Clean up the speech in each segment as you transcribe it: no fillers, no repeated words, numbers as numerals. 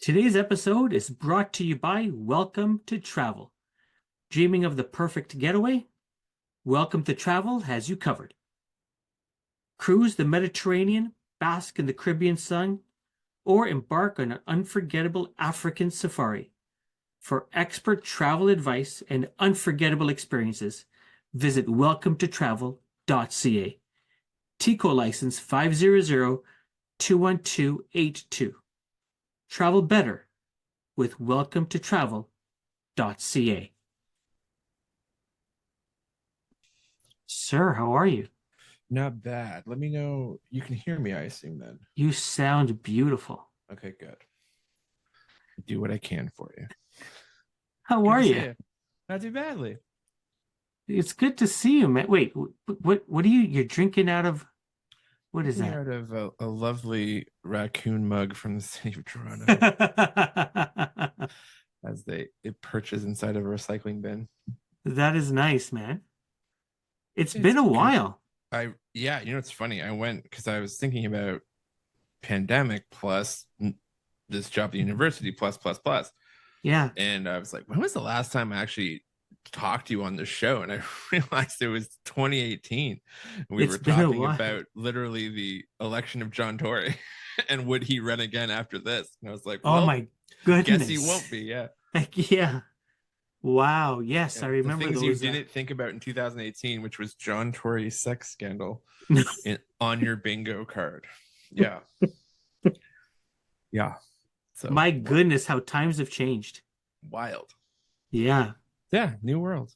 Today's episode is brought to you by Welcome to Travel. Dreaming of the perfect getaway? Welcome to Travel has you covered. Cruise the Mediterranean, bask in the Caribbean sun, or embark on an unforgettable African safari. For expert travel advice and unforgettable experiences, visit welcometotravel.ca. TICO license 500-21282. Travel better with welcometotravel.ca. Sir, how are you? Not bad. Let me know. You can hear me, I assume, then. You sound beautiful. Okay, good. Do what I can for you. How Good are to see you? Not too badly. It's good to see you, man. Wait, what are you're drinking out of? What is Drinking that? out of a lovely raccoon mug from the city of Toronto, as it perches inside of a recycling bin. That is nice, man. It's It's been a good. while. Yeah, it's funny. I went because I was thinking about pandemic plus this job at the university plus. Yeah, And I was like, when was the last time I actually talked to you on the show? And I realized it was 2018. We it's were been a talking while. about literally the election of John Tory and would he run again after this? And I was like, Oh well, my guess he goodness. won't be. Yeah. Like, yeah. Wow. Yes, I The remember things you those. didn't think about in 2018, which was John Tory's sex scandal No. on your bingo card. Yeah. Yeah. So My goodness, how times have changed. wild. Yeah. Yeah. New world.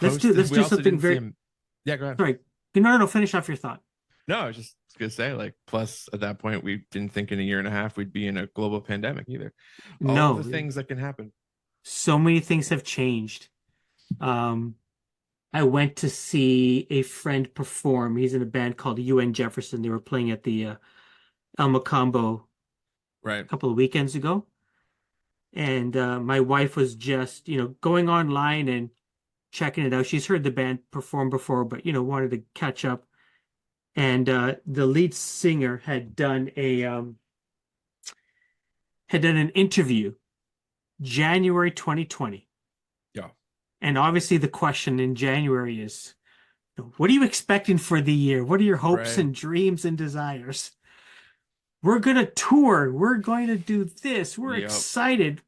Let's We do also something didn't see very. him. Yeah, go ahead. Sorry. No. Finish off your thought. No, I was just gonna say, like, plus at that point, we didn't think in a year and a half we'd be in a global pandemic either. All of the No, things that can happen. so many things have changed. Um, I went to see a friend perform. He's in a band called UN Jefferson. They were playing at the El Macambo a Right. couple of weekends ago. And my wife was just, going online and checking it out. She's heard the band perform before, but, wanted to catch up. And the lead singer had done an interview January 2020. Yeah. And obviously the question in January is, what are you expecting for the year? What are your hopes Right. and dreams and desires? We're going to tour. We're going to do this. We're Yep. excited.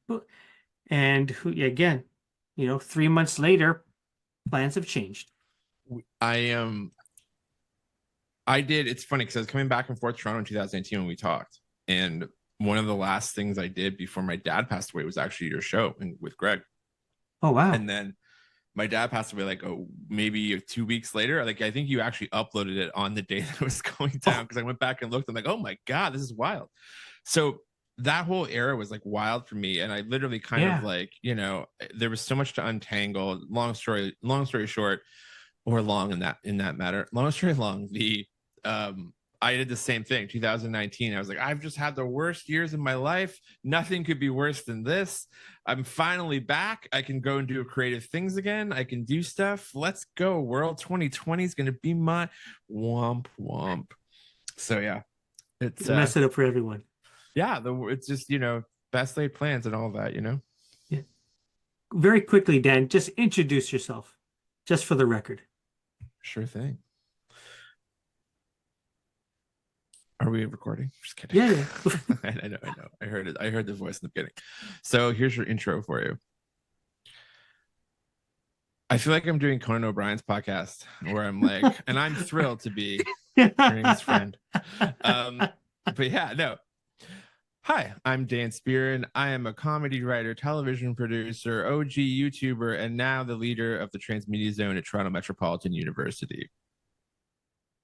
And again, 3 months later, plans have changed. I I did. It's funny because I was coming back and forth to Toronto in 2018 when we talked, and one of the last things I did before my dad passed away was actually your show with Greg, Oh, wow. and then my dad passed away like maybe 2 weeks later. Like I think you actually uploaded it on the day that it was going down because I went back and looked. I'm like, oh my god, this is wild. So that whole era was like wild for me, and I literally kind of Yeah. like there was so much to untangle. Long story short, or long in that matter. Long story long, the I did the same thing 2019. I was like, I've just had the worst years of my life. Nothing could be worse than this. I'm finally back. I can go and do creative things again. I can do stuff. Let's go. World 2020 is going to be my womp womp. So yeah, it's Mess it up for everyone. yeah, it's just best laid plans and all that. Yeah. Very quickly, Dan, just introduce yourself, just for the record. Sure thing. Are we recording? Just kidding. Yeah. I know. I heard it. I heard the voice in the beginning. So here's your intro for you. I feel like I'm doing Conan O'Brien's podcast where I'm like, and I'm thrilled to be Karim's friend. But yeah, no. Hi, I'm Dan Speerin. I am a comedy writer, television producer, OG YouTuber, and now the leader of the Transmedia Zone at Toronto Metropolitan University.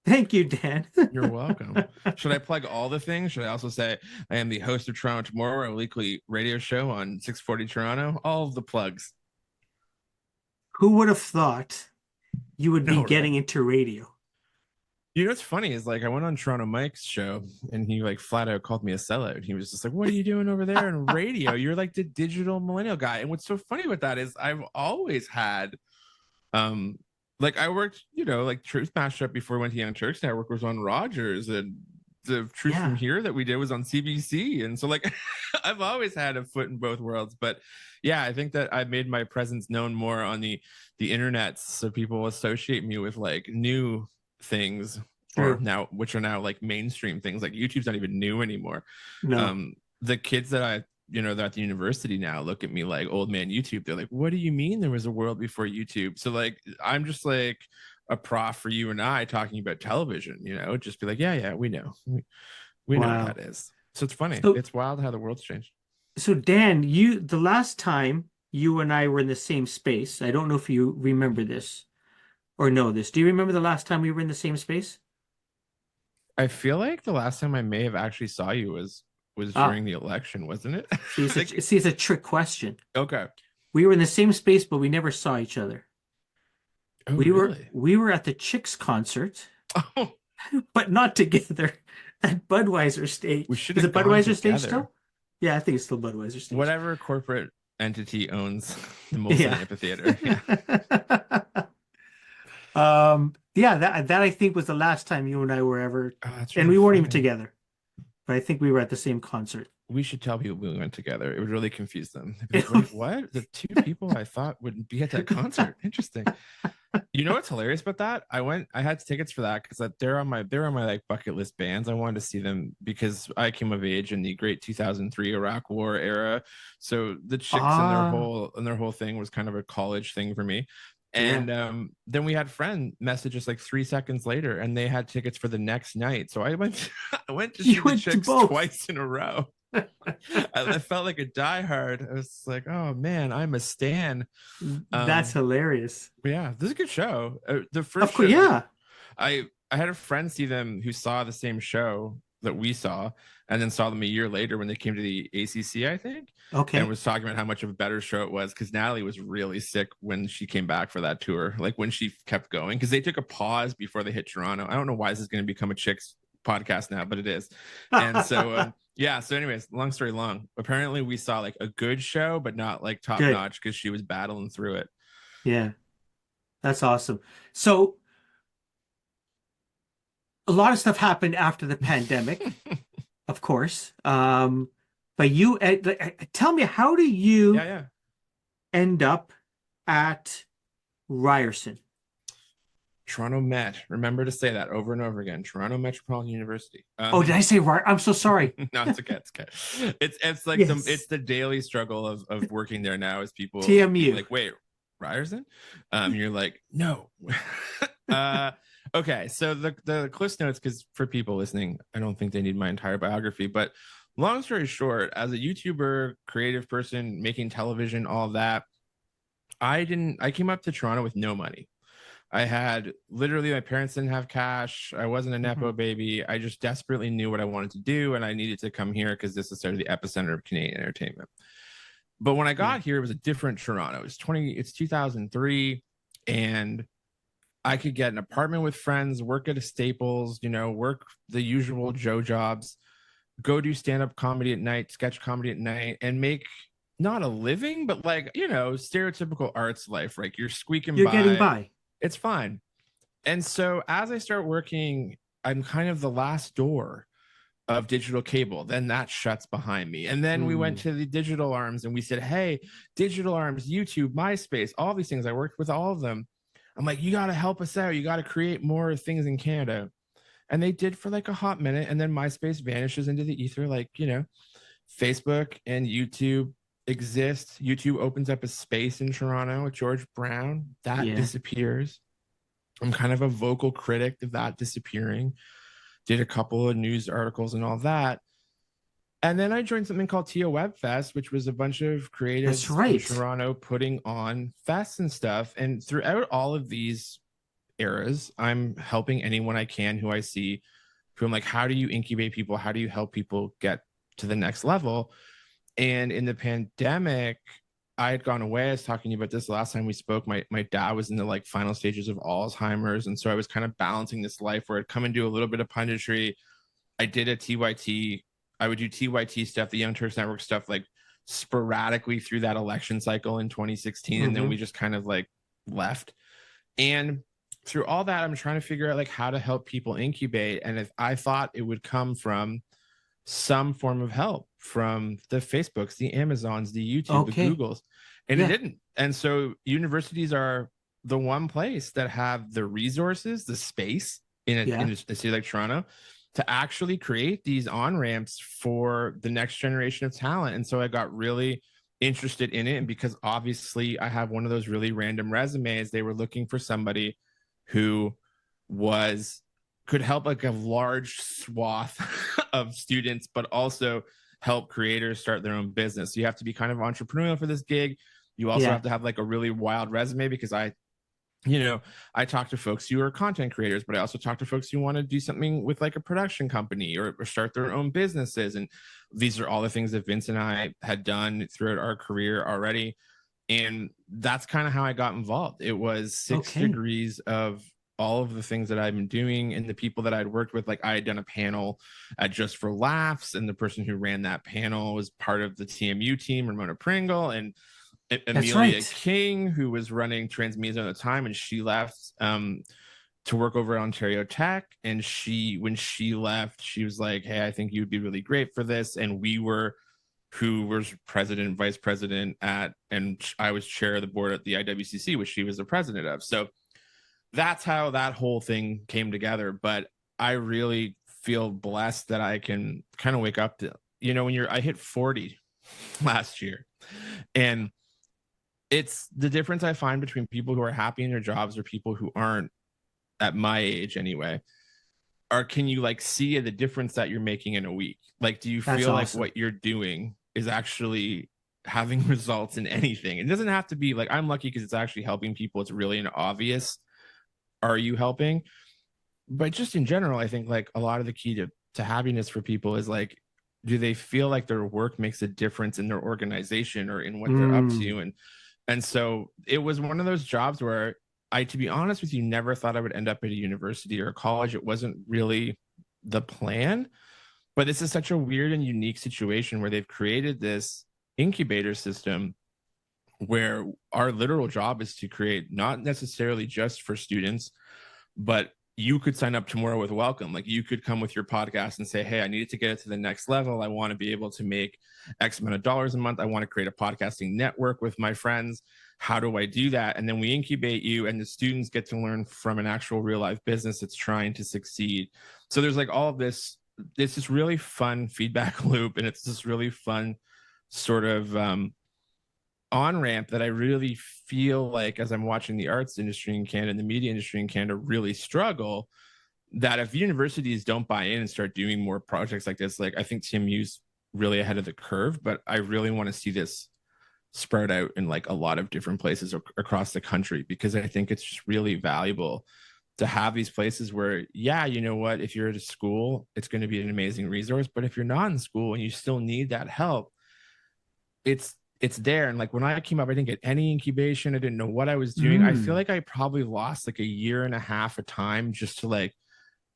Thank you, Dan. You're welcome. Should I plug all the things? Should I also say I am the host of Toronto Tomorrow, a weekly radio show on 640 Toronto? All of the plugs. Who would have thought you would be No, getting right? into radio? What's funny is like I went on Toronto Mike's show and he like flat out called me a sellout. He was just like, "What are you doing over there in radio? You're like the digital millennial guy." And what's so funny about that is I've always had um like I worked, like Truth Mashup before I went to Young Turks Network was on Rogers and the Truth from Here that we did was on CBC. And so like I've always had a foot in both worlds. But yeah, I think that I made my presence known more on the internet, so people associate me with like new things, or now which are now like mainstream things. Like YouTube's not even new anymore. No. The kids that they're at the university now look at me like old man YouTube. They're like, what do you mean there was a world before YouTube? So like I'm just like a prof for you and I talking about television, just be like, yeah, we know. We know what that is. So it's funny. It's wild how the world's changed. So Dan, the last time you and I were in the same space, I don't know if you remember this or know this. Do you remember the last time we were in the same space? I feel like the last time I may have actually saw you was during the election, wasn't it? See, it's a trick question. Okay. We were in the same space, but we never saw each other. Oh, really? We were at the Chicks concert, oh, but not together at Budweiser stage. We should Is have it Budweiser together. stage still? Yeah, I think it's still Budweiser stage. Whatever corporate entity owns the Molson Amphitheater. Yeah. That I think was the last time you and I were ever, that's and we weren't even together. But I think we were at the same concert. We should tell people we went together. It would really confuse them. Like, wait, what? The two people I thought would be at that concert. Interesting. You know what's hilarious about that? I had tickets for that because they're on my like bucket list bands. I wanted to see them because I came of age in the great 2003 Iraq War era. So the Chicks and their whole thing was kind of a college thing for me. And then we had friend message us like 3 seconds later, and they had tickets for the next night. So I went to see the Chicks twice in a row. I felt like a diehard. I was like, oh man, I'm a stan. That's hilarious. Yeah, this is a good show. The first show, I had a friend see them who saw the same show that we saw, and then saw them a year later when they came to the ACC, I think. Okay. And was talking about how much of a better show it was because Natalie was really sick when she came back for that tour, like when she kept going, because they took a pause before they hit Toronto. I don't know why this is going to become a Chicks podcast now, but it is. And so so anyways, long story long, apparently we saw like a good show, but not like top notch because she was battling through it. Yeah, that's awesome. So a lot of stuff happened after the pandemic, of course. But you tell me, how do you end up at Ryerson? Toronto Met. Remember to say that over and over again. Toronto Metropolitan University. Did I say right? I'm so sorry. No, it's okay. It's okay. It's like it's the daily struggle of working there now as people TMU. Like, wait, Ryerson? You're like, no. Okay, so the Cliff Notes, because for people listening, I don't think they need my entire biography, but long story short, as a YouTuber, creative person, making television, all that, I came up to Toronto with no money. I had literally, my parents didn't have cash. I wasn't a Nepo baby. I just desperately knew what I wanted to do, and I needed to come here because this is sort of the epicenter of Canadian entertainment. But when I got here, it was a different Toronto. It's 2003, and I could get an apartment with friends, work at a Staples, work the usual Joe jobs, go do stand-up comedy at night, sketch comedy at night, and make not a living, but like, stereotypical arts life. Like you're squeaking by. You're getting by. It's fine. And so as I start working, I'm kind of the last door of digital cable. Then that shuts behind me. And then we went to the digital arms and we said, hey, digital arms, YouTube, MySpace, all these things. I worked with all of them. I'm like, you got to help us out. You got to create more things in Canada. And they did for like a hot minute. And then MySpace vanishes into the ether. Like, Facebook and YouTube exist. YouTube opens up a space in Toronto with George Brown. That disappears. I'm kind of a vocal critic of that disappearing. Did a couple of news articles and all that. And then I joined something called TO Web Fest, which was a bunch of creatives in Toronto putting on fests and stuff. And throughout all of these eras, I'm helping anyone I can who I see, who I'm like, how do you incubate people? How do you help people get to the next level? And in the pandemic, I had gone away. I was talking to you about this last time we spoke. My dad was in the like final stages of Alzheimer's. And so I was kind of balancing this life where I'd come and do a little bit of punditry. I did a TYT. I would do TYT stuff, the Young Turks Network stuff, like sporadically through that election cycle in 2016. And then we just kind of like left. And through all that, I'm trying to figure out like how to help people incubate. And if I thought it would come from some form of help from the Facebooks, the Amazons, the YouTube, the Okay. Googles, and it Yeah. didn't. And so universities are the one place that have the resources, the space Yeah. in a city like Toronto to actually create these on ramps for the next generation of talent. And so I got really interested in it. And because obviously I have one of those really random resumes, they were looking for somebody who was could help like a large swath of students, but also help creators start their own business. So you have to be kind of entrepreneurial for this gig. You also Yeah. have to have like a really wild resume because I talk to folks who are content creators, but I also talk to folks who want to do something with like a production company or start their own businesses. And these are all the things that Vince and I had done throughout our career already. And that's kind of how I got involved. It was 6 degrees of all of the things that I've been doing and the people that I'd worked with. Like I had done a panel at Just for Laughs, and the person who ran that panel was part of the TMU team, Ramona Pringle, and That's Amelia right. King, who was running Transmedia at the time, and she left to work over at Ontario Tech. And when she left, she was like, "Hey, I think you'd be really great for this." And we were, who was president, vice president at, and I was chair of the board at the IWCC, which she was the president of. So that's how that whole thing came together. But I really feel blessed that I can kind of wake up to, I hit 40 last year. And it's the difference I find between people who are happy in their jobs or people who aren't, at my age anyway. Or can you like see the difference that you're making in a week? Like, do you That's feel like awesome. what you're doing is actually having results in anything? It doesn't have to be like, I'm lucky because it's actually helping people. It's really an obvious, are you helping? But just in general, I think like a lot of the key to happiness for people is like, do they feel like their work makes a difference in their organization or in what they're up Mm. to? And so it was one of those jobs where I, to be honest with you, never thought I would end up at a university or a college. It wasn't really the plan. But this is such a weird and unique situation where they've created this incubator system where our literal job is to create not necessarily just for students, but you could sign up tomorrow with welcome. Like you could come with your podcast and say, hey, I needed to get it to the next level. I want to be able to make X amount of dollars a month. I want to create a podcasting network with my friends. How do I do that? And then we incubate you, and the students get to learn from an actual real life business that's trying to succeed. So there's like all of this, it's this really fun feedback loop, and it's this really fun sort of on ramp that I really feel like, as I'm watching the arts industry in Canada and the media industry in Canada really struggle, that if universities don't buy in and start doing more projects like this, like I think TMU's really ahead of the curve, but I really want to see this spread out in like a lot of different places across the country, because I think it's just really valuable to have these places where, yeah, you know what, if you're at a school, it's going to be an amazing resource. But if you're not in school and you still need that help, it's there. And like when I came up, I didn't get any incubation. I didn't know what I was doing. I feel Mm. like I probably lost like a year and a half of time just to like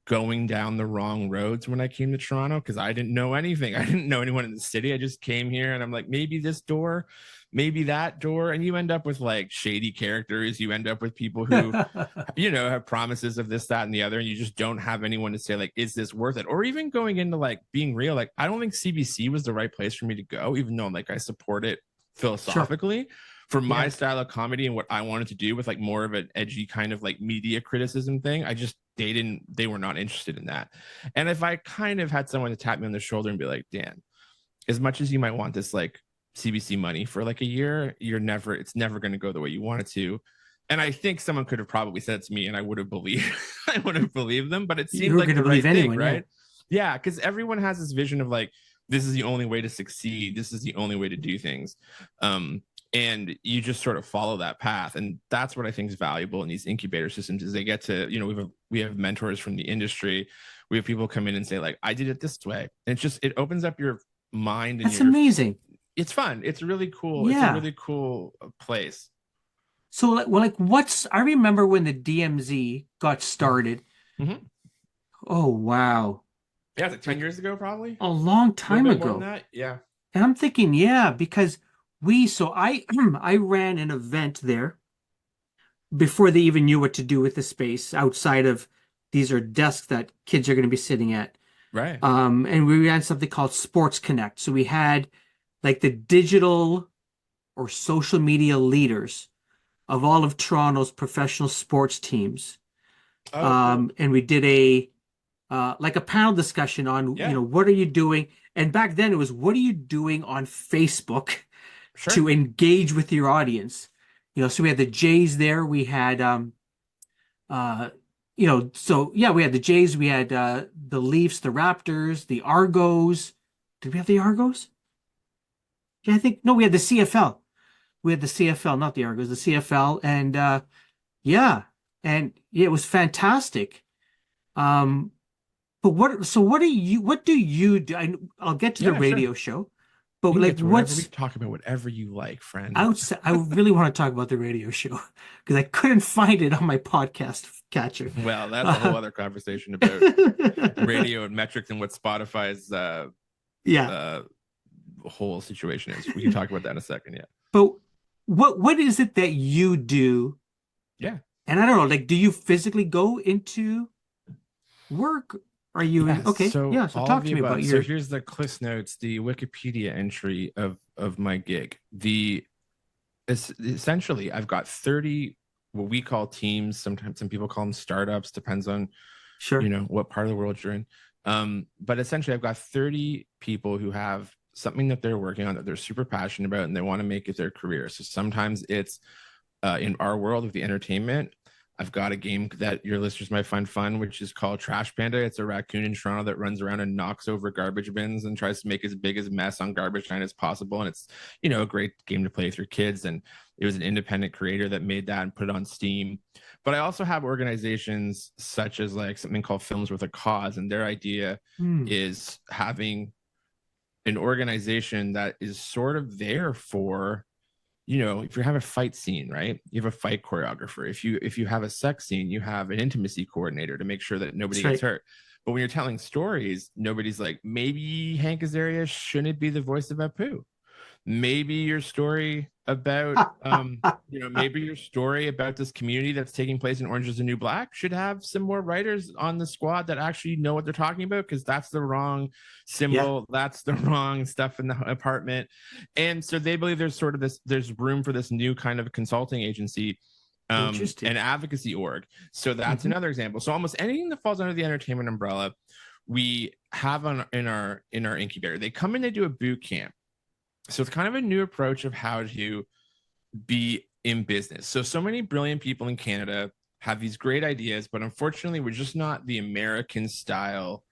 going down the wrong roads when I came to Toronto, because I didn't know anything. I didn't know anyone in the city. I just came here and I'm like, maybe this door, maybe that door. And you end up with like shady characters. You end up with people who, have promises of this, that, and the other. And you just don't have anyone to say, like, is this worth it? Or even going into like being real, like, I don't think CBC was the right place for me to go, even though like I support it Sure. philosophically for my Yeah. style of comedy and what I wanted to do with like more of an edgy kind of like media criticism thing. They were not interested in that. And if I kind of had someone to tap me on the shoulder and be like, Dan, as much as you might want this like CBC money for like a year, it's never going to go the way you want it to. And I think someone could have probably said it to me and I would have believed, I would have believed them, but it You seemed were like going to the believe right thing, anyone. Yeah. right? Yeah. Cause everyone has this vision of like, this is the only way to succeed. This is the only way to do things. And you just sort of follow that path. And that's what I think is valuable in these incubator systems is they get to, we have mentors from the industry. We have people come in and say like, I did it this way. And it opens up your mind and That's amazing. it's fun. It's really cool. It's a Yeah. really cool place. So, I remember when the DMZ got started. Mm-hmm. Oh, wow. Yeah, it's like 10 Like years ago, probably a a long little time bit more than ago. that. Yeah. And I'm thinking, yeah, because I ran an event there before they even knew what to do with the space outside of these are desks that kids are going to be sitting at. Right. And we ran something called Sports Connect. So we had like the digital or social media leaders of all of Toronto's professional sports teams. Oh, cool. And we did a like a panel discussion on, Yeah, what are you doing? And back then it was, what are you doing on Facebook to sure. engage with your audience? So we had the Jays there. We had, uh, so yeah, we had the Jays. We had the Leafs, the Raptors, the Argos. Did we have the Argos? Yeah, I think no. We had the CFL. We had the CFL, not the Argos, the CFL, and yeah, and yeah, it was fantastic. Um, but what? So what do you? What do you do? I'll get to the Yeah, sure. radio show, but You can like, get to whatever we what's talk about, whatever you like, friend. outside? I really want to talk about the radio show because I couldn't find it on my podcast catcher. Well, that's a whole Uh, other conversation about radio and metrics and what Spotify's yeah, uh whole situation is. We can talk about that in a second. Yeah. but what is it that you do? Yeah. And I don't know, like, do you physically go into work? Are you in? Yes. Okay, So yeah. So all of talk the to me about above. So your. here's the Cliff Notes, the Wikipedia entry of my gig. Essentially, I've got 30 what we call teams. Sometimes some people call them startups, depends on Sure. what part of the world you're in. But essentially, I've got 30 people who have something that they're working on that they're super passionate about and they want to make it their career. So sometimes it's in our world of the entertainment. I've got a game that your listeners might find fun, which is called Trash Panda. It's a raccoon in Toronto that runs around and knocks over garbage bins and tries to make as big as mess on garbage night as possible. And it's, a great game to play with your kids. And it was an independent creator that made that and put it on Steam. But I also have organizations such as like something called Films with a Cause. And their idea Hmm. is having an organization that is sort of there for if you have a fight scene, right? You have a fight choreographer. If you have a sex scene, you have an intimacy coordinator to make sure that nobody That's gets right. hurt. But when you're telling stories, nobody's like, maybe Hank Azaria shouldn't be the voice of Apu. Maybe your story about maybe your story about this community that's taking place in Orange is the New Black should have some more writers on the squad that actually know what they're talking about, because that's the wrong Yeah. symbol, that's the wrong stuff in the apartment. And so they believe there's room for this new kind of consulting agency, Interesting. an advocacy org. So that's Hmm. another example. So almost anything that falls under the entertainment umbrella, we have in our incubator. They come in, they do a boot camp. So it's kind of a new approach of how to be in business. So many brilliant people in Canada have these great ideas, but unfortunately, we're just not the American style,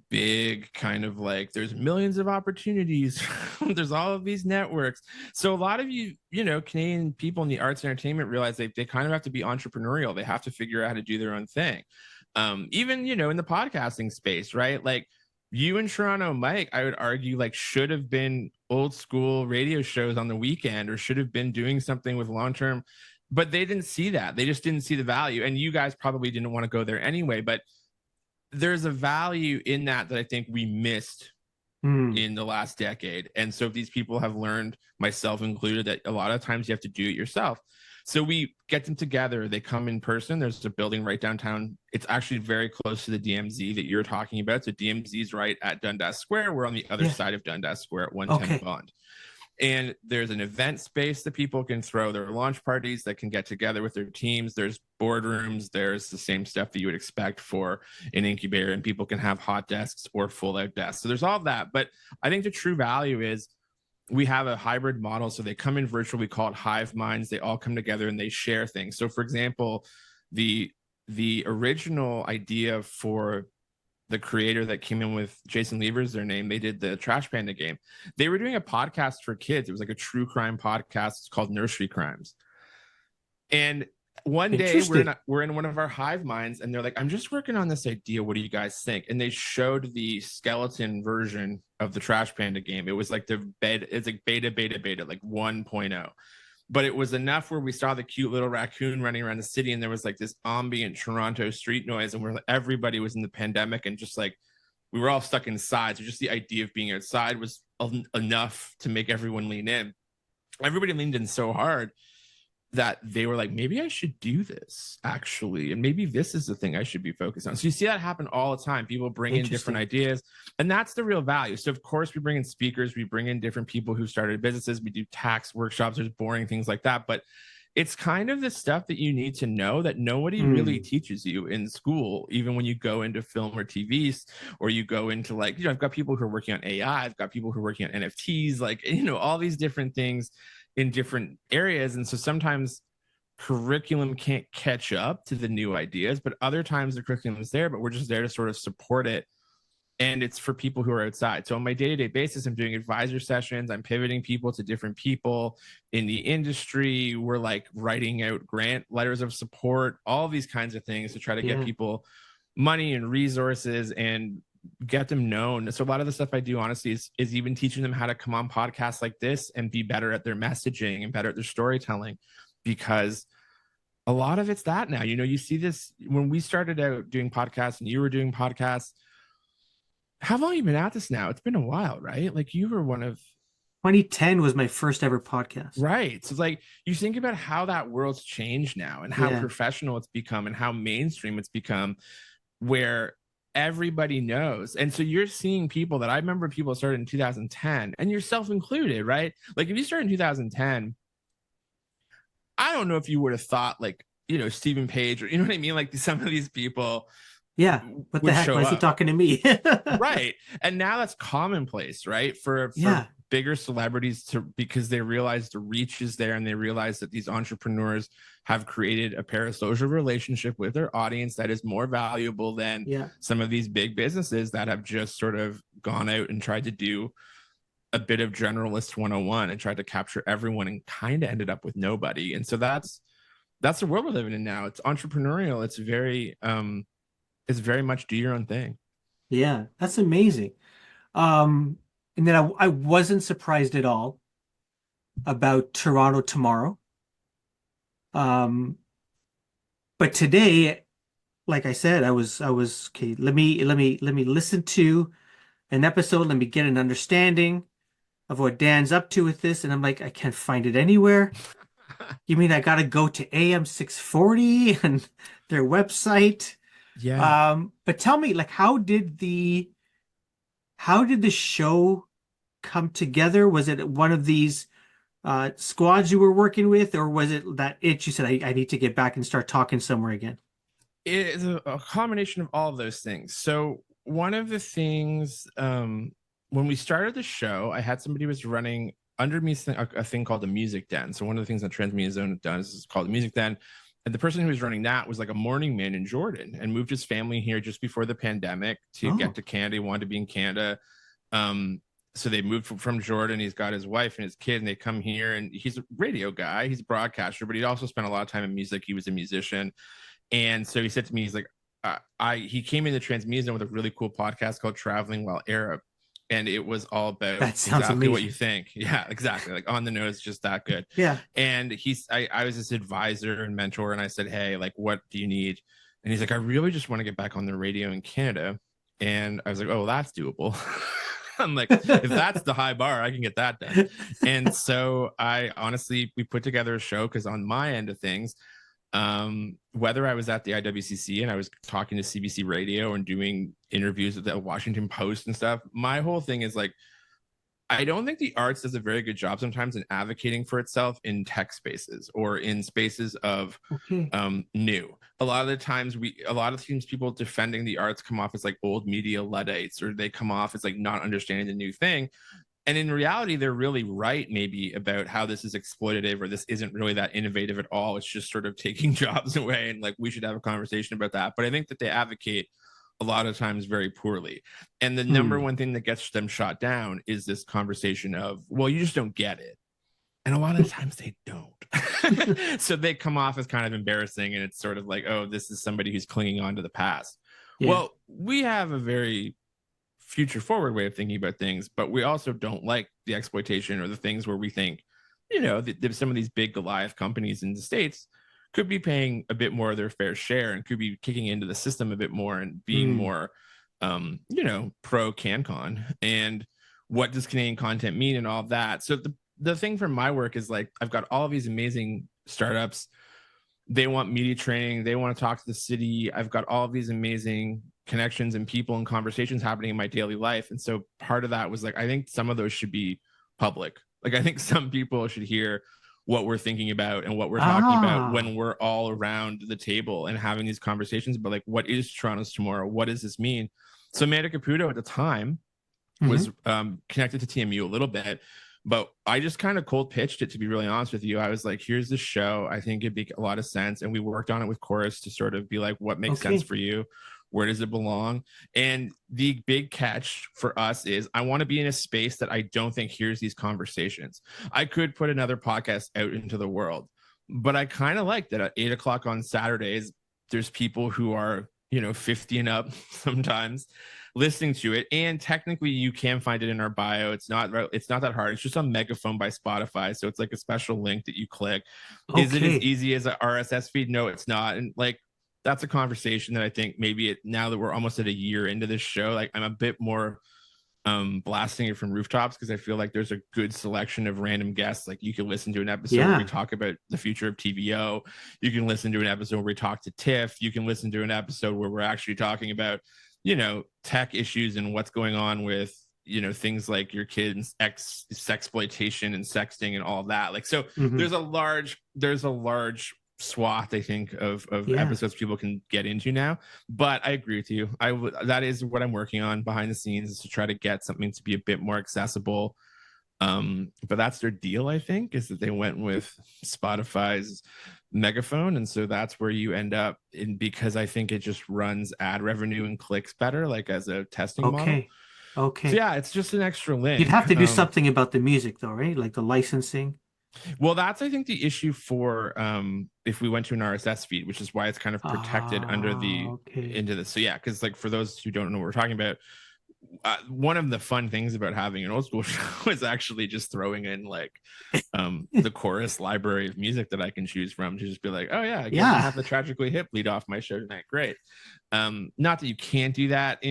big kind of like there's millions of opportunities. There's all of these networks. So a lot of Canadian people in the arts and entertainment realize they kind of have to be entrepreneurial. They have to figure out how to do their own thing. Even, in the podcasting space, right? Like you in Toronto, Mike, I would argue like should have been old school radio shows on the weekend or should have been doing something with long term, but they didn't see that. They just didn't see the value. And you guys probably didn't want to go there anyway, but there's a value in that I think we missed Hmm. in the last decade. And so these people have learned, myself included, that a lot of times you have to do it yourself. So we get them together. They come in person. There's a building right downtown. It's actually very close to the DMZ that you're talking about. So DMZ is right at Dundas Square. We're on the other Yeah. side of Dundas Square at 110 Okay. Bond. And there's an event space that people can throw their launch parties that can get together with their teams. There's boardrooms. There's the same stuff that you would expect for an incubator, and people can have hot desks or full out desks. So there's all of that. But I think the true value is we have a hybrid model. So they come in virtual. We call it hive minds. They all come together and they share things. So for example, the original idea for the creator that came in with Jason Lever's their name, they did the Trash Panda game. They were doing a podcast for kids. It was like a true crime podcast. It's called Nursery Crimes. And one day Interesting. we're in one of our hive minds and they're like, I'm just working on this idea. What do you guys think? And they showed the skeleton version of the Trash Panda game. It was like it's like beta, like 1.0. But it was enough where we saw the cute little raccoon running around the city and there was like this ambient Toronto street noise and everybody was in the pandemic and just like we were all stuck inside. So just the idea of being outside was enough to make everyone lean in. Everybody leaned in so hard that they were like, maybe I should do this actually, and maybe this is the thing I should be focused on. So you see that happen all the time. People bring in different ideas, and that's the real value. So of course we bring in speakers, we bring in different people who started businesses, we do tax workshops, there's boring things like that, but it's kind of the stuff that you need to know that nobody really teaches you in school, even when you go into film or TVs, or you go into like, you know, I've got people who are working on AI, I've got people who are working on NFTs, like, you know, all these different things in different areas. And so sometimes curriculum can't catch up to the new ideas, but other times the curriculum is there, but we're just there to sort of support it. And it's for people who are outside. So on my day-to-day basis, I'm doing advisor sessions. I'm pivoting people to different people in the industry. We're like writing out grant letters of support, all these kinds of things to try to get people money and resources and get them known. So a lot of the stuff I do, honestly, is even teaching them how to come on podcasts like this and be better at their messaging and better at their storytelling, because a lot of it's that now. You know, you see this when we started out doing podcasts and you were doing podcasts. How long have you been at this now? It's been a while, right? Like you were one of 2010 was my first ever podcast. Right. So it's like you think about how that world's changed now and how professional it's become and how mainstream it's become, where everybody knows. And so you're seeing people that I remember people started in 2010, and yourself included, right? Like if you started in 2010, I don't know if you would have thought like, you know, Stephen Page, or you know what I mean? Like some of these people. Yeah. What the heck? Why is he talking to me? Right. And now that's commonplace, right? For bigger celebrities because they realize the reach is there, and they realize that these entrepreneurs have created a parasocial relationship with their audience that is more valuable than some of these big businesses that have just sort of gone out and tried to do a bit of generalist 101 and tried to capture everyone and kind of ended up with nobody. And so that's the world we're living in now. It's entrepreneurial. It's very much do your own thing. Yeah, that's amazing. And then I wasn't surprised at all about Toronto tomorrow. But today, like I said, I was okay. Let me listen to an episode. Let me get an understanding of what Dan's up to with this. And I'm like, I can't find it anywhere. You mean I gotta go to AM 640 and their website? Yeah. But tell me, like, how did the show come together? Was it one of these squads you were working with, or was it that itch you said, I need to get back and start talking somewhere again? It is a combination of all of those things. So one of the things, when we started the show, I had somebody who was running under me a thing called the Music Den. So one of the things that Transmedia Zone does is called the Music Den. And the person who was running that was like a morning man in Jordan and moved his family here just before the pandemic to get to Canada. He wanted to be in Canada. So they moved from Jordan. He's got his wife and his kid, and they come here, and he's a radio guy. He's a broadcaster, but he also spent a lot of time in music. He was a musician. And so he said to me, he's like, he came into Transmedia Zone with a really cool podcast called Traveling While Arab. And it was all about exactly amazing. What you think. Yeah, exactly. Like on the nose, just that good. Yeah. And I was his advisor and mentor. And I said, hey, like, what do you need? And he's like, I really just want to get back on the radio in Canada. And I was like, oh, that's doable. I'm like, if that's the high bar, I can get that done. And so we put together a show because on my end of things, whether I was at the IWCC and I was talking to CBC Radio and doing interviews with the Washington Post and stuff, my whole thing is like, I don't think the arts does a very good job sometimes in advocating for itself in tech spaces or in spaces of new. A lot of the times people defending the arts come off as like old media Luddites, or they come off as like not understanding the new thing. And in reality, they're really right, maybe, about how this is exploitative or this isn't really that innovative at all. It's just sort of taking jobs away, and like we should have a conversation about that. But I think that they advocate a lot of times very poorly. And the number one thing that gets them shot down is this conversation of, well, you just don't get it. And a lot of the times they don't. So they come off as kind of embarrassing, and it's sort of like, oh, this is somebody who's clinging on to the past. Yeah. Well, we have a very future forward way of thinking about things, but we also don't like the exploitation or the things where we think, you know, that some of these big Goliath companies in the States could be paying a bit more of their fair share and could be kicking into the system a bit more and being more, you know, pro CanCon. And what does Canadian content mean and all of that? So the thing from my work is like, I've got all of these amazing startups. They want media training. They want to talk to the city. I've got all of these amazing connections and people and conversations happening in my daily life. And so part of that was like, I think some of those should be public. Like, I think some people should hear what we're thinking about and what we're talking about when we're all around the table and having these conversations about like, what is Toronto's tomorrow? What does this mean? So Amanda Caputo at the time was connected to TMU a little bit, but I just kind of cold pitched it, to be really honest with you. I was like, here's the show. I think it'd make a lot of sense. And we worked on it with Chorus to sort of be like, what makes sense for you? Where does it belong? And the big catch for us is I want to be in a space that I don't think hears these conversations. I could put another podcast out into the world, but I kind of like that at 8:00 on Saturdays, there's people who are, 50 and up sometimes listening to it. And technically you can find it in our bio. It's not that hard. It's just on Megaphone by Spotify. So it's like a special link that you click. Is it as easy as an RSS feed? No, it's not. And like, that's a conversation that I think maybe now that we're almost at a year into this show, like I'm a bit more blasting it from rooftops, because I feel like there's a good selection of random guests. Like you can listen to an episode where we talk about the future of TVO. You can listen to an episode where we talk to Tiff. You can listen to an episode where we're actually talking about, tech issues and what's going on with, things like your kids' sexploitation and sexting and all that. Like, so there's a large swath, I think, of episodes people can get into now. But I agree with you. That is what I'm working on behind the scenes, is to try to get something to be a bit more accessible. But that's their deal, I think, is that they went with Spotify's Megaphone, and so that's where you end up in, because I think it just runs ad revenue and clicks better, like as a testing model. Okay. So yeah, it's just an extra link. You'd have to do something about the music though, right? Like the licensing. Well, that's, I think, the issue for if we went to an RSS feed, which is why it's kind of protected under the into this. So yeah, because like for those who don't know what we're talking about, one of the fun things about having an old school show is actually just throwing in like the Chorus library of music that I can choose from to just be like, oh yeah, I guess I have the Tragically Hip lead off my show tonight. Great. Not that you can't do that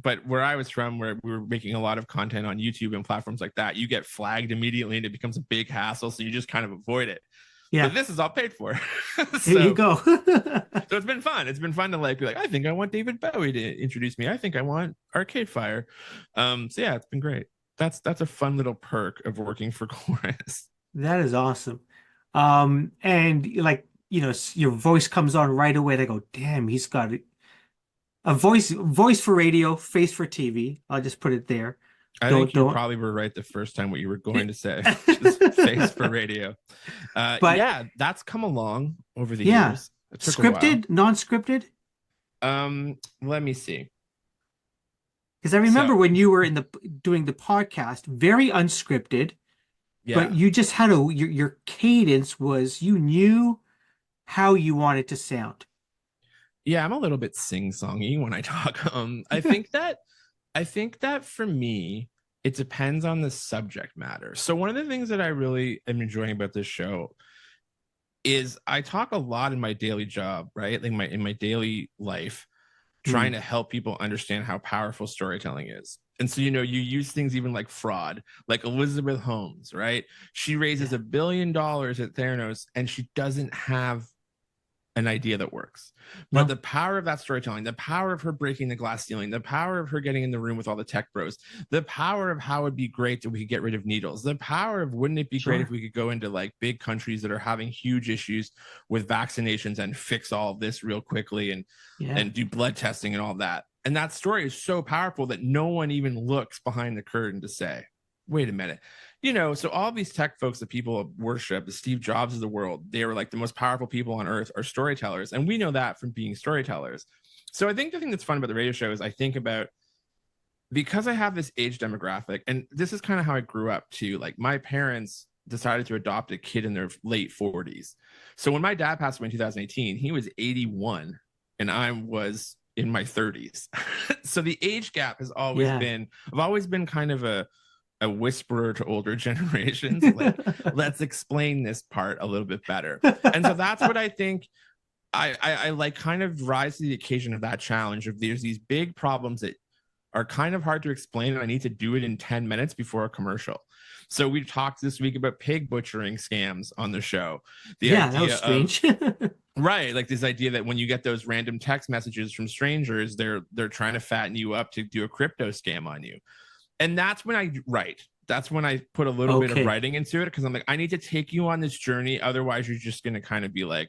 but where I was from, where we were making a lot of content on YouTube and platforms like that, you get flagged immediately and it becomes a big hassle. So you just kind of avoid it. Yeah. But this is all paid for. So, there you go. So it's been fun. It's been fun to like be like, I think I want David Bowie to introduce me. I think I want Arcade Fire. So yeah, it's been great. That's a fun little perk of working for Chorus. That is awesome. And like, your voice comes on right away. They go, damn, he's got a voice for radio, face for TV. I'll just put it there. I think you probably were right the first time what you were going to say. Just face for radio. But yeah, that's come along over the years. Scripted, non-scripted? Let me see. Because I remember when you were doing the podcast, very unscripted. Yeah. But you just had your cadence was, you knew how you wanted to sound. Yeah, I'm a little bit sing-songy when I talk. I think that for me, it depends on the subject matter. So one of the things that I really am enjoying about this show is I talk a lot in my daily job, right? Like in my daily life, trying to help people understand how powerful storytelling is. And so, you use things even like fraud, like Elizabeth Holmes, right? She raises $1 billion at Theranos and she doesn't have an idea that works. But the power of that storytelling, the power of her breaking the glass ceiling, the power of her getting in the room with all the tech bros, the power of how it'd be great that we could get rid of needles, the power of wouldn't it be great if we could go into like big countries that are having huge issues with vaccinations and fix all of this real quickly and do blood testing and all that. And that story is so powerful that no one even looks behind the curtain to say, wait a minute. So all these tech folks that people worship, the Steve Jobs of the world, they were like the most powerful people on earth are storytellers. And we know that from being storytellers. So I think the thing that's fun about the radio show is I think about, because I have this age demographic, and this is kind of how I grew up too. Like my parents decided to adopt a kid in their late 40s. So when my dad passed away in 2018, he was 81 and I was in my 30s. So the age gap has always been, I've always been kind of a whisperer to older generations. Like, let's explain this part a little bit better. And so that's what I think I like kind of rise to the occasion of that challenge of there's these big problems that are kind of hard to explain and I need to do it in 10 minutes before a commercial. So we talked this week about pig butchering scams on the show. The Yeah, that was idea of strange. right, like this idea that when you get those random text messages from strangers, they're trying to fatten you up to do a crypto scam on you. And that's when I write. That's when I put a little bit of Okay. writing into it, because I'm like, I need to take you on this journey. Otherwise, you're just going to kind of be like,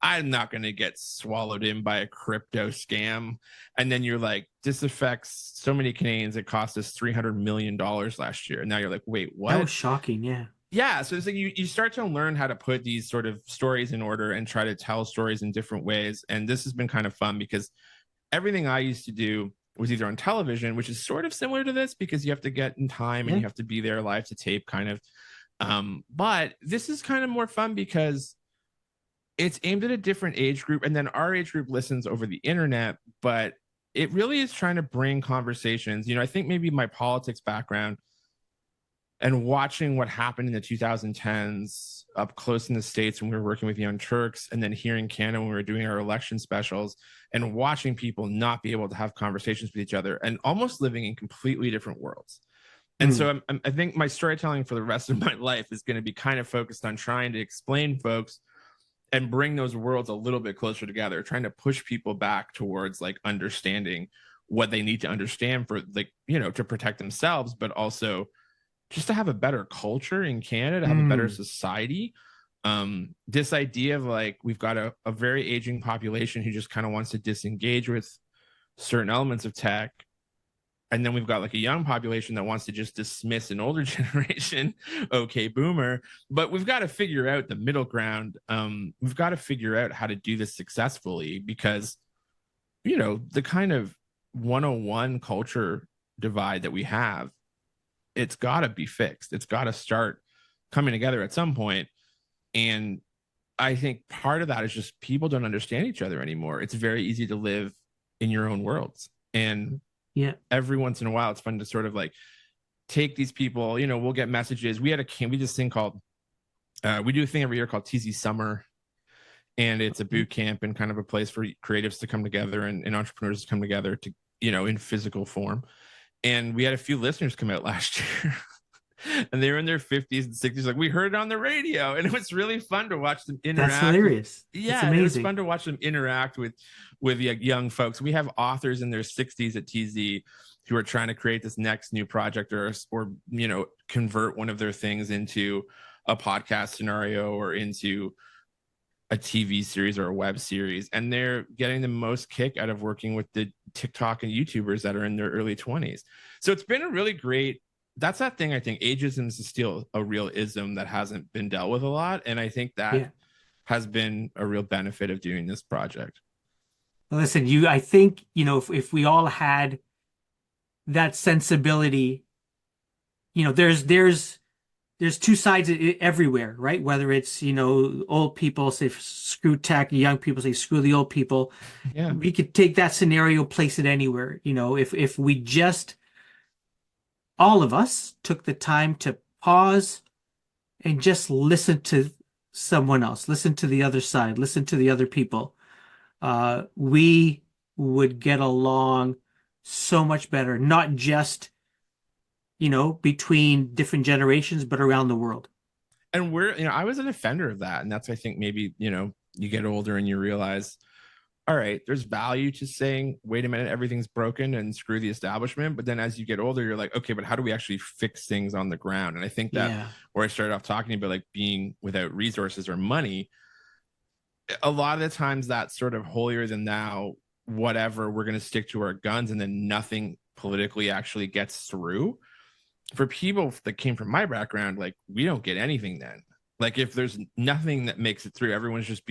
I'm not going to get swallowed in by a crypto scam. And then you're like, this affects so many Canadians. It cost us $300 million last year. And now you're like, wait, That what? was shocking. Yeah. Yeah. So it's like you start to learn how to put these sort of stories in order and try to tell stories in different ways. And this has been kind of fun because everything I used to do was either on television, which is sort of similar to this because you have to get in time and Yeah. you have to be there live to tape kind of. But this is kind of more fun because it's aimed at a different age group. And then our age group listens over the internet, but it really is trying to bring conversations. I think maybe my politics background and watching what happened in the 2010s up close in the States when we were working with Young Turks, and then here in Canada when we were doing our election specials, and watching people not be able to have conversations with each other and almost living in completely different worlds. And so I think my storytelling for the rest of my life is going to be kind of focused on trying to explain folks and bring those worlds a little bit closer together, trying to push people back towards like understanding what they need to understand for like, to protect themselves, but also just to have a better culture in Canada, to have a better society. This idea of like, we've got a very aging population who just kind of wants to disengage with certain elements of tech. And then we've got like a young population that wants to just dismiss an older generation. Okay, boomer. But we've got to figure out the middle ground. We've got to figure out how to do this successfully because, the kind of 101 culture divide that we have, it's got to be fixed. It's got to start coming together at some point. And I think part of that is just people don't understand each other anymore. It's very easy to live in your own worlds. And every once in a while, it's fun to sort of like take these people, we'll get messages. We do this thing called, we do a thing every year called TZ Summer. And it's a boot camp and kind of a place for creatives to come together and entrepreneurs to come together to, in physical form. And we had a few listeners come out last year and they were in their 50s and 60s. Like, we heard it on the radio, and it was really fun to watch them interact. That's hilarious. Yeah. It's amazing. It was fun to watch them interact with young folks. We have authors in their 60s at TZ who are trying to create this next new project or, convert one of their things into a podcast scenario or into a TV series or a web series, and they're getting the most kick out of working with the TikTok and YouTubers that are in their early 20s. So it's been a really great, that's that thing. I think ageism is still a real ism that hasn't been dealt with a lot. And I think that has been a real benefit of doing this project. Listen, I think, if we all had that sensibility, there's two sides everywhere, right? Whether it's, old people say screw tech, young people say screw the old people. Yeah. We could take that scenario, place it anywhere. If we just, all of us took the time to pause and just listen to someone else, listen to the other side, listen to the other people, we would get along so much better, not just between different generations, but around the world. And I was an offender of that. And that's, I think maybe, you get older and you realize, all right, there's value to saying, wait a minute, everything's broken and screw the establishment. But then as you get older, you're like, okay, but how do we actually fix things on the ground? And I think that where I started off talking about like being without resources or money, a lot of the times that's sort of holier than thou, whatever, we're going to stick to our guns, and then nothing politically actually gets through. For people that came from my background, like, we don't get anything then. Like, if there's nothing that makes it through, everyone's just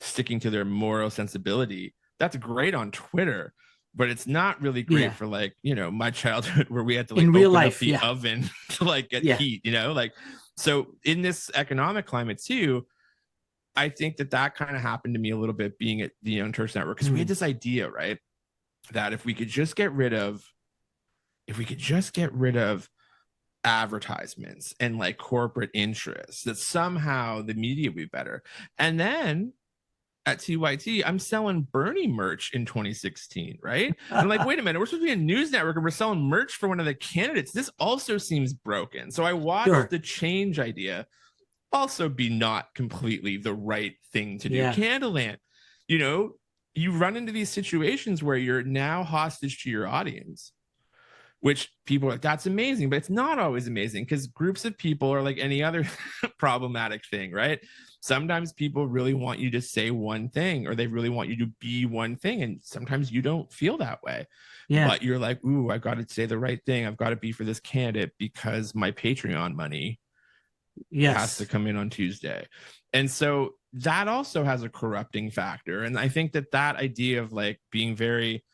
sticking to their moral sensibility. That's great on Twitter, but it's not really great for like, my childhood where we had to like in real open life up the oven to like get heat, like, so in this economic climate too, I think that kind of happened to me a little bit being at the Young Turks Network, because we had this idea, right, that if we could just get rid of advertisements and like corporate interests, that somehow the media would be better. And then at TYT, I'm selling Bernie merch in 2016, right? And I'm like, wait a minute, we're supposed to be a news network and we're selling merch for one of the candidates. This also seems broken. So I watched Sure. the change idea also be not completely the right thing to do. Yeah. Candyland, you know, you run into these situations where you're now hostage to your audience, which people are like, that's amazing, but it's not always amazing because groups of people are like any other problematic thing, right? Sometimes people really want you to say one thing or they really want you to be one thing. And sometimes you don't feel that way, Yeah. but you're like, ooh, I got to say the right thing. I've got to be for this candidate because my Patreon money has to Yes. come in on Tuesday. And so that also has a corrupting factor. And I think that that idea of like being very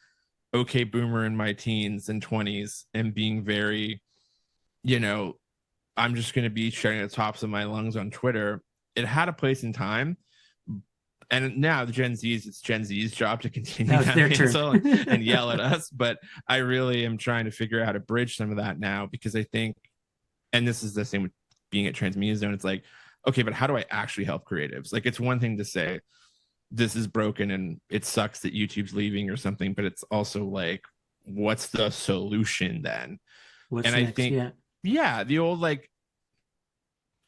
okay boomer in my teens and 20s and being very, you know, I'm just going to be shouting at the tops of my lungs on Twitter, it had a place in time. And now the Gen Z's, it's Gen Z's job to continue Now it's that their turn. mantle and yell at us. But I really am trying to figure out how to bridge some of that now because I think, and this is the same with being at Transmedia Zone, it's like, okay, but how do I actually help creatives? Like, it's one thing to say, this is broken and it sucks that YouTube's leaving or something, but it's also like, what's the solution then? What's And I next? think, Yeah. yeah, the old like,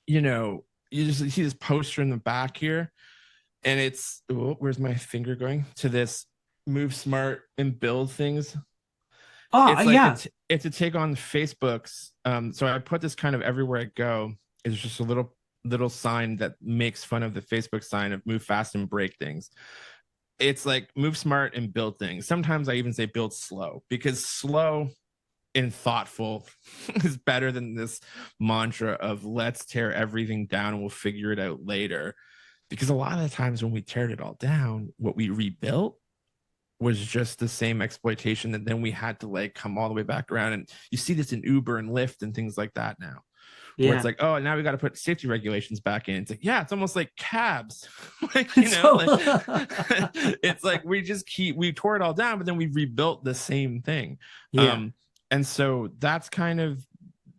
you know, you just see this poster in the back here, and it's where's my finger going to this move smart and build things. Oh, It's like yeah. it's a take on Facebook's. So I put this kind of everywhere I go. It's just a little sign that makes fun of the Facebook sign of move fast and break things. It's like move smart and build things. Sometimes I even say build slow because slow and thoughtful is better than this mantra of let's tear everything down and we'll figure it out later. Because a lot of the times when we teared it all down, what we rebuilt was just the same exploitation that then we had to like come all the way back around. And you see this in Uber and Lyft and things like that now, where it's Yeah. like, oh, now we got to put safety regulations back in. It's like, yeah, it's almost like cabs. Like, So, like it's like we tore it all down, but then we rebuilt the same thing. yeah. Um, and so that's kind of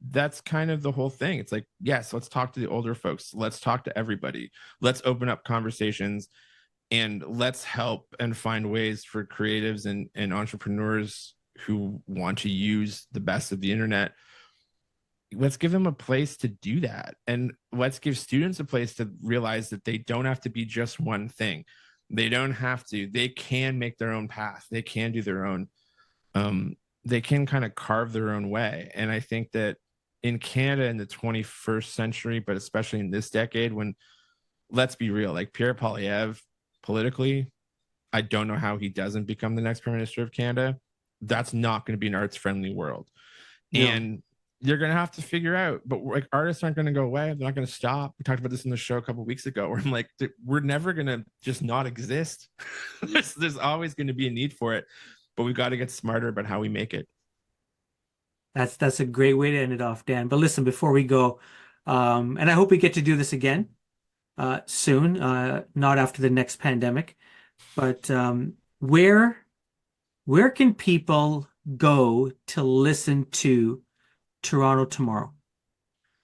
the whole thing. It's like, yes, let's talk to the older folks. Let's talk to everybody. Let's open up conversations and let's help and find ways for creatives and entrepreneurs who want to use the best of the internet. Let's give them a place to do that. And let's give students a place to realize that they don't have to be just one thing. They don't have to, they can make their own path. They can do their own, they can kind of carve their own way. And I think that in Canada in the 21st century, but especially in this decade, when let's be real, like Pierre Poilievre, politically, I don't know how he doesn't become the next prime minister of Canada. That's not going to be an arts friendly world. No. And you're going to have to figure out, but like artists aren't going to go away. They're not going to stop. We talked about this in the show a couple of weeks ago where I'm like, we're never going to just not exist. there's always going to be a need for it, but we've got to get smarter about how we make it. That's a great way to end it off, Dan. But listen, before we go, and I hope we get to do this again soon, not after the next pandemic, but where can people go to listen to Toronto Tomorrow?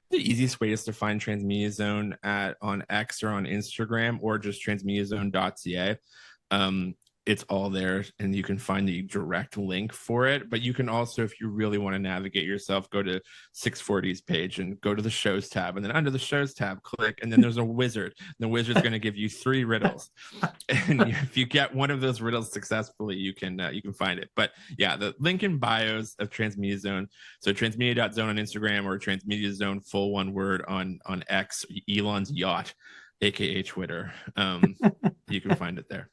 The easiest way is to find Transmedia Zone on X or on Instagram or just transmediazone.ca. It's all there and you can find the direct link for it. But you can also, if you really want to navigate yourself, go to 640's page and go to the shows tab. And then under the shows tab, click, and then there's a wizard. The wizard's going to give you 3 riddles. And if you get one of those riddles successfully, you can find it. But yeah, the link in bios of Transmedia Zone. So transmedia.zone on Instagram or Transmedia Zone, full one word on X, Elon's yacht, aka Twitter. You can find it there.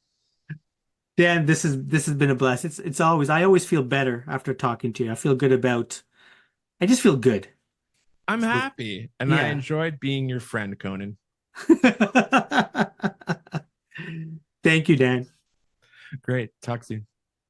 Dan, this has been a blast. It's always I always feel better after talking to you. I just feel good. I'm So happy and I yeah. enjoyed being your friend, Conan. Thank you, Dan. Great. Talk soon.